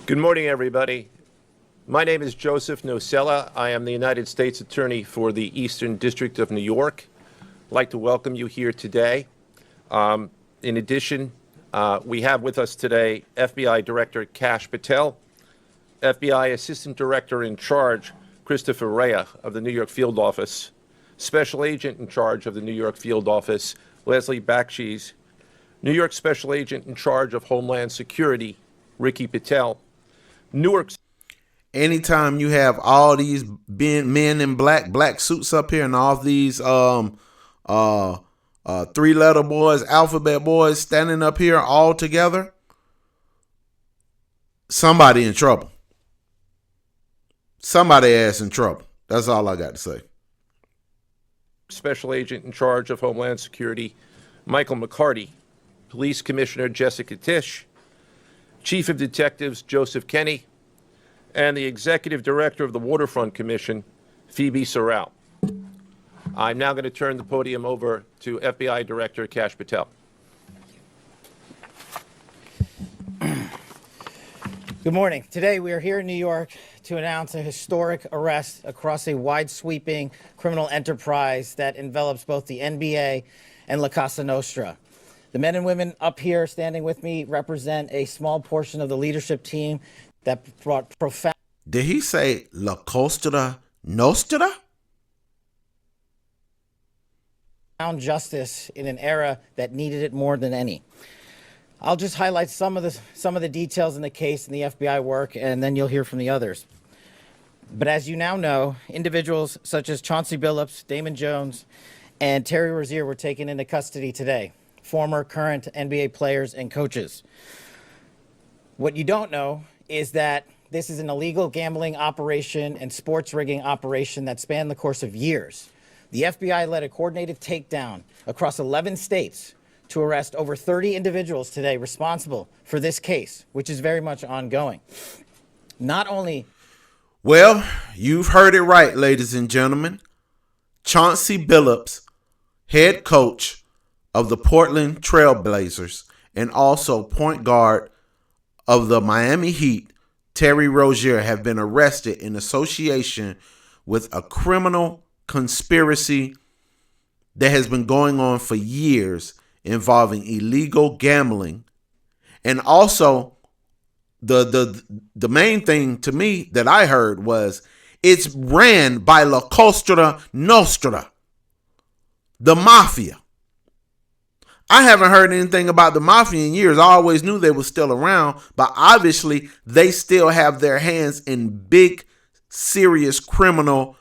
Good morning, everybody. My name is Joseph Nocella. I am the United States Attorney for the Eastern District of New York. I'd like to welcome you here today. In addition, we have with us today FBI Director Kash Patel, FBI Assistant Director in Charge Christopher Rea of the New York Field Office, Special Agent in Charge of the New York Field Office Leslie Bakshi's, New York Special Agent in Charge of Homeland Security Ricky Patel, Newark. Anytime you have all these men in black suits up here and all these three-letter boys, alphabet boys standing up here all together, somebody in trouble. Somebody ass in trouble. That's all I got to say. Special Agent in Charge of Homeland Security Michael McCarty, Police Commissioner Jessica Tisch, Chief of Detectives Joseph Kenney, and the Executive Director of the Waterfront Commission, Phoebe Sorrell. I'm now going to turn the podium over to FBI Director Kash Patel. Good morning. Today we are here in New York to announce a historic arrest across a wide-sweeping criminal enterprise that envelops both the NBA and La Cosa Nostra. The men and women up here standing with me represent a small portion of the leadership team that brought profound... Did he say La Cosa Nostra? ...justice in an era that needed it more than any. I'll just highlight some of the details in the case and the FBI work, and then you'll hear from the others. But as you now know, individuals such as Chauncey Billups, Damon Jones, and Terry Rozier were taken into custody today, former, current NBA players and coaches. What you don't know is that this is an illegal gambling operation and sports rigging operation that spanned the course of years. The FBI led a coordinated takedown across 11 states to arrest over 30 individuals today responsible for this case, which is very much ongoing. Not only... Well, you've heard it right, ladies and gentlemen. Chauncey Billups, head coach of the Portland Trail Blazers and also point guard of the Miami Heat, Terry Rozier, have been arrested in association with a criminal conspiracy that has been going on for years involving illegal gambling. And also the main thing to me that I heard was it's ran by La Cosa Nostra, the mafia. I haven't heard anything about the mafia in years. I always knew they were still around, but obviously they still have their hands in big, serious criminal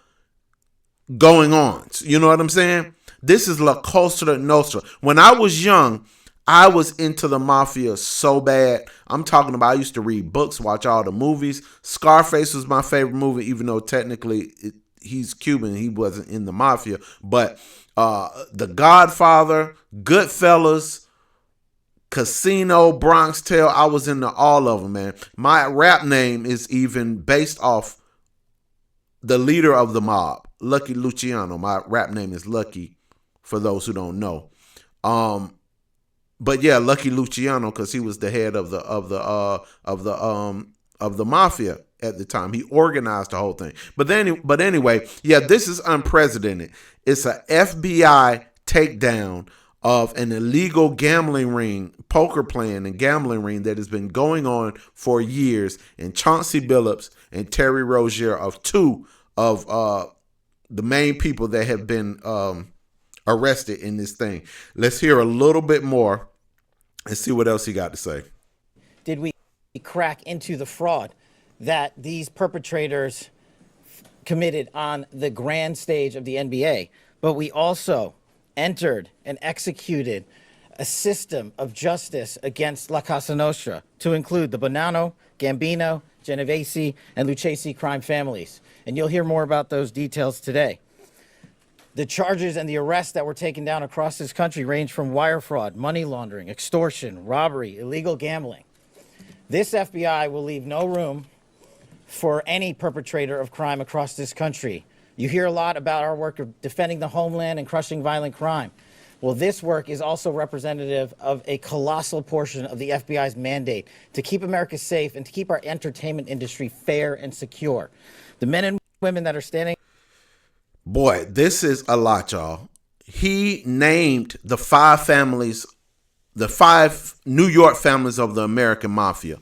going on. You know what I'm saying? This is La Cosa Nostra. When I was young, I was into the mafia so bad. I'm talking about I used to read books, watch all the movies. Scarface was my favorite movie, even though technically he's Cuban. He wasn't in the mafia. But The Godfather, Goodfellas, Casino, Bronx Tale, I was into all of them, man. My rap name is even based off the leader of the mob, Lucky Luciano. My rap name is Lucky, for those who don't know. But yeah, Lucky Luciano, because he was the head of the mafia at the time. He organized the whole thing. But anyway, yeah, this is unprecedented. It's a FBI takedown of an illegal gambling ring, poker playing and gambling ring that has been going on for years. And Chauncey Billups and Terry Rozier are two of the main people that have been arrested in this thing. Let's hear a little bit more and see what else he got to say. Did we crack into the fraud that these perpetrators committed on the grand stage of the NBA? But we also entered and executed a system of justice against La Cosa Nostra to include the Bonanno, Gambino, Genovese, and Lucchese crime families. And you'll hear more about those details today. The charges and the arrests that were taken down across this country range from wire fraud, money laundering, extortion, robbery, illegal gambling. This FBI will leave no room for any perpetrator of crime across this country. You hear a lot about our work of defending the homeland and crushing violent crime. Well, this work is also representative of a colossal portion of the FBI's mandate to keep America safe and to keep our entertainment industry fair and secure. The men and women that are standing. Boy, this is a lot, y'all. He named the five New York families of the American Mafia.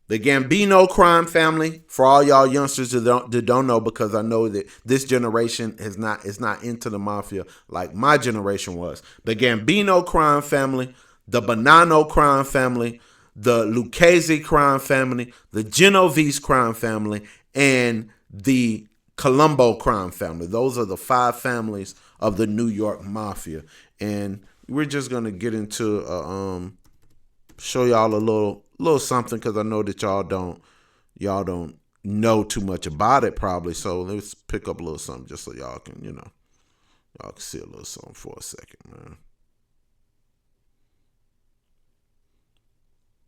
The Gambino crime family, for all y'all youngsters that don't know, because I know that this generation is not into the mafia like my generation was. The Gambino crime family, the Bonanno crime family, the Lucchese crime family, the Genovese crime family, and the Colombo crime family. Those are the five families of the New York Mafia. And we're just going to get into show y'all a little something, because I know that y'all don't know too much about it probably. So let's pick up a little something just so y'all can, y'all can see a little something for a second, man.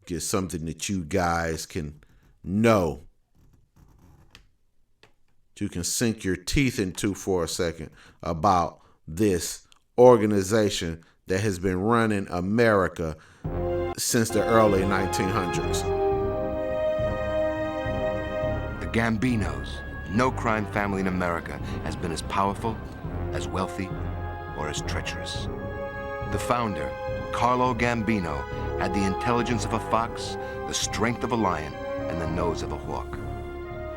Get something that you guys can know. You can sink your teeth into for a second about this organization that has been running America since the early 1900s. The Gambinos, no crime family in America has been as powerful, as wealthy, or as treacherous. The founder, Carlo Gambino, had the intelligence of a fox, the strength of a lion, and the nose of a hawk.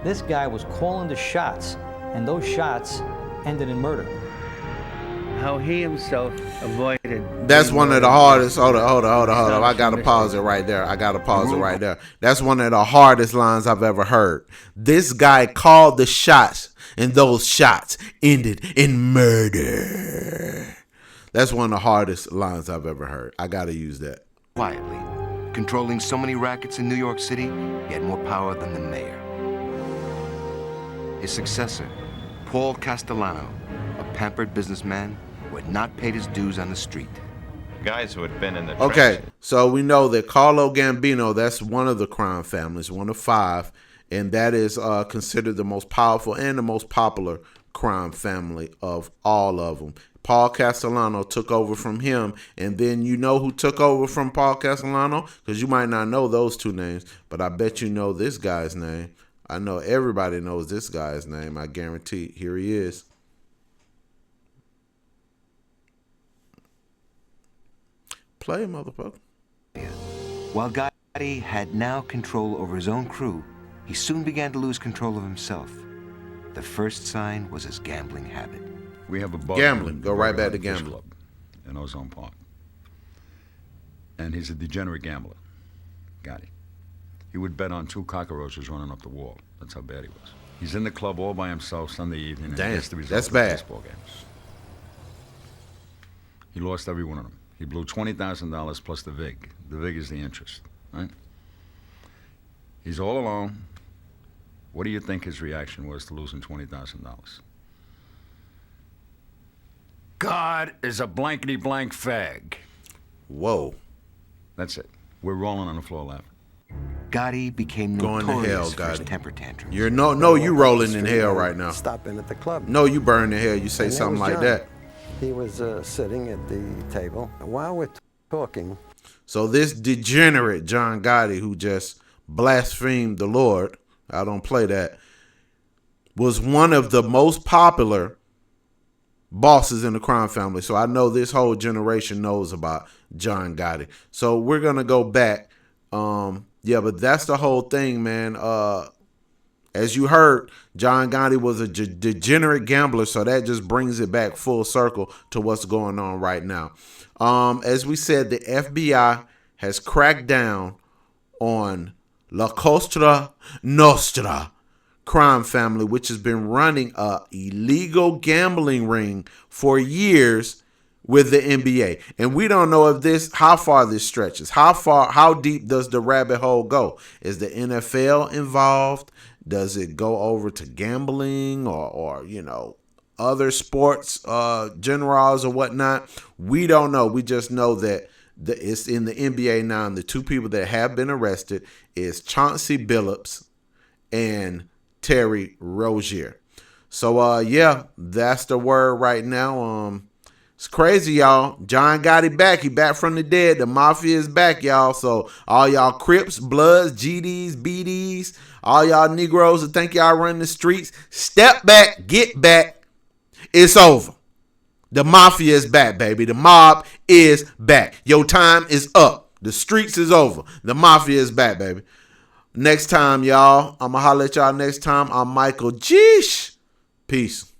This guy was calling the shots, and those shots ended in murder. How he himself avoided. That's one of the hardest. Hold on. I gotta pause it right there. That's one of the hardest lines I've ever heard. This guy called the shots, and those shots ended in murder. That's one of the hardest lines I've ever heard. I gotta use that. Quietly, controlling so many rackets in New York City, he had more power than the mayor. His successor, Paul Castellano, a pampered businessman who had not paid his dues on the street. Guys who had been in the Okay, trenches. so we know that Carlo Gambino, that's one of the crime families, one of five, and that is considered the most powerful and the most popular crime family of all of them. Paul Castellano took over from him, and then you know who took over from Paul Castellano? Because you might not know those two names, but I bet you know this guy's name. I know everybody knows this guy's name. I guarantee. Here he is. Play, motherfucker. While Gotti had now control over his own crew, he soon began to lose control of himself. The first sign was his gambling habit. We have a bar. Gambling. Go right back to gambling. Club in Ozone Park. And he's a degenerate gambler. Gotti. He would bet on 2 cockroaches running up the wall. That's how bad he was. He's in the club all by himself Sunday evening. And Damn, gets the results that's of bad. baseball games. He lost every one of them. He blew $20,000 plus the VIG. The VIG is the interest, right? He's all alone. What do you think his reaction was to losing $20,000? God is a blankety-blank fag. Whoa. That's it. We're rolling on the floor laughing. Gotti became Going to hell, notorious for his Gotti. temper tantrums. You're you rolling in hell right now. Stopping at the club. No, you burn in hell. You say And there something was like John. that. He was sitting at the table. While we're talking, So this degenerate John Gotti, who just blasphemed the Lord, I don't play that, was one of the most popular bosses in the crime family. So I know this whole generation knows about John Gotti. So we're gonna go back. But that's the whole thing, man. As you heard, John Gotti was a degenerate gambler, so that just brings it back full circle to what's going on right now. As we said, the FBI has cracked down on La Cosa Nostra crime family, which has been running a illegal gambling ring for years with the NBA. And we don't know how far this stretches. How deep does the rabbit hole go? Is the NFL involved? Does it go over to gambling or other sports generals or whatnot? We don't know. We just know that it's in the NBA now, and the 2 people that have been arrested is Chauncey Billups and Terry Rozier. So that's the word right now. It's crazy, y'all. John Gotti back. He back from the dead. The mafia is back, y'all. So all y'all Crips, Bloods, GDs, BDs, all y'all Negroes that think y'all run the streets, step back, get back. It's over. The mafia is back, baby. The mob is back. Your time is up. The streets is over. The mafia is back, baby. Next time, y'all. I'm going to holler at y'all next time. I'm Michael Geesh. Peace.